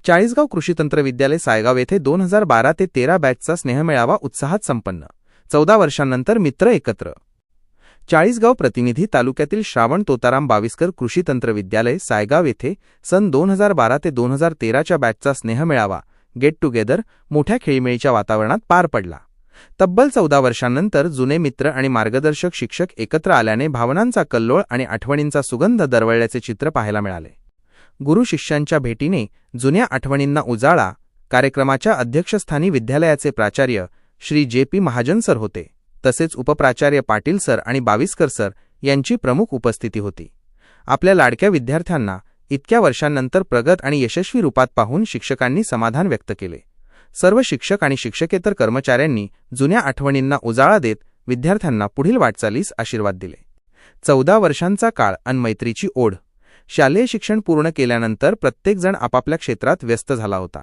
चाळीसगाव कृषी तंत्र विद्यालय सायगाव येथे 2012 ते 13 बॅचचा स्नेहमेळावा उत्साहात संपन्न. 14 वर्षांनंतर मित्र एकत्र. चाळीसगाव प्रतिनिधी तालुक्यातील श्रावण तोताराम बाविस्कर कृषी तंत्र विद्यालय सायगाव येथे सन 2012 ते 2013च्या बॅचचा स्नेहमेळावा गेट टुगेदर मोठ्या खेळीमेळीच्या वातावरणात पार पडला. तब्बल 14 वर्षांनंतर जुने मित्र आणि मार्गदर्शक शिक्षक एकत्र आल्याने भावनांचा कल्लोळ आणि आठवणींचा सुगंध दरवळल्याचे चित्र पाहायला मिळाले. गुरु शिष्यांच्या भेटीने जुन्या आठवणींना उजाळा. कार्यक्रमाच्या अध्यक्षस्थानी विद्यालयाचे प्राचार्य श्री जे.पी. महाजन सर होते, तसेच उपप्राचार्य पाटील सर आणि बाविस्कर सर यांची प्रमुख उपस्थिती होती. आपल्या लाडक्या विद्यार्थ्यांना इतक्या वर्षांनंतर प्रगत आणि यशस्वी रूपात पाहून शिक्षकांनी समाधान व्यक्त केले. सर्व शिक्षक आणि शिक्षकेतर कर्मचाऱ्यांनी जुन्या आठवणींना उजाळा देत विद्यार्थ्यांना पुढील वाटचालीस आशीर्वाद दिले. 14 वर्षांचा काळ आणि मैत्रीची ओढ. शालेय शिक्षण पूर्ण केल्यानंतर प्रत्येकजण आपापल्या क्षेत्रात व्यस्त झाला होता.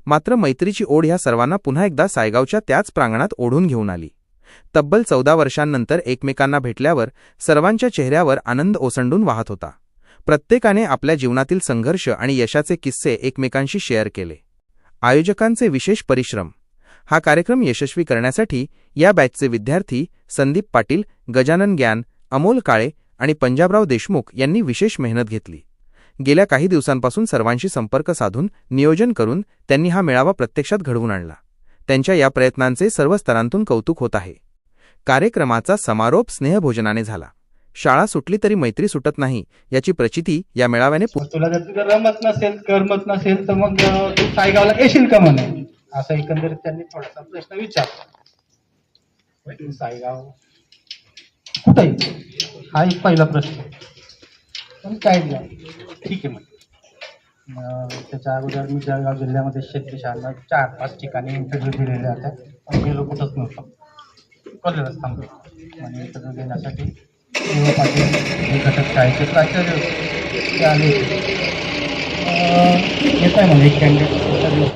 मात्र मैत्रीची ओढ ह्या सर्वांना पुन्हा एकदा सायगावच्या त्याच प्रांगणात ओढून घेऊन आली. तब्बल 14 वर्षांनंतर एकमेकांना भेटल्यावर सर्वांच्या चेहऱ्यावर आनंद ओसंडून वाहत होता. प्रत्येकाने आपल्या जीवनातील संघर्ष आणि यशाचे किस्से एकमेकांशी शेअर केले. आयोजकांचे विशेष परिश्रम. हा कार्यक्रम यशस्वी करण्यासाठी या बॅचचे विद्यार्थी संदीप पाटील, गजानन ग्यान, अमोल काळे आणि पंजाबराव देशमुख यांनी विशेष मेहनत घेतली. गेल्या काही दिवसांपासून सर्वांशी संपर्क साधून नियोजन करून त्यांनी हा मेळावा प्रत्यक्षात घडवून आणला. त्यांच्या या प्रयत्नांचे सर्व स्तरांतून कौतुक होत आहे. कार्यक्रमाचा समारोप स्नेहभोजनाने झाला. शाळा सुटली तरी मैत्री सुटत नाही याची प्रचिती या मेळाव्याने. तुला जर रमत नसेल करमत नसेल तर मग तू सायगावला येशील का म्हणे, असं एकंदरीत त्यांनी थोडासा प्रश्न विचारला. सायगाव कुठे हा एक पहिला प्रश्न. पण काय ठीक आहे मग. त्याच्या अगोदर मी जळगाव जिल्ह्यामध्ये शेतकरी शाळांना 4-5 ठिकाणी इंटरव्ह्यू दिलेले होते, पण गेलो कुठंच नव्हतं. कॉलेजच थांबलो आणि इंटरव्ह्यू देण्यासाठी पाटील हे घटक शाळेचे प्राचार्य ते आले. येत आहे म्हणजे एक कॅन्डिडेट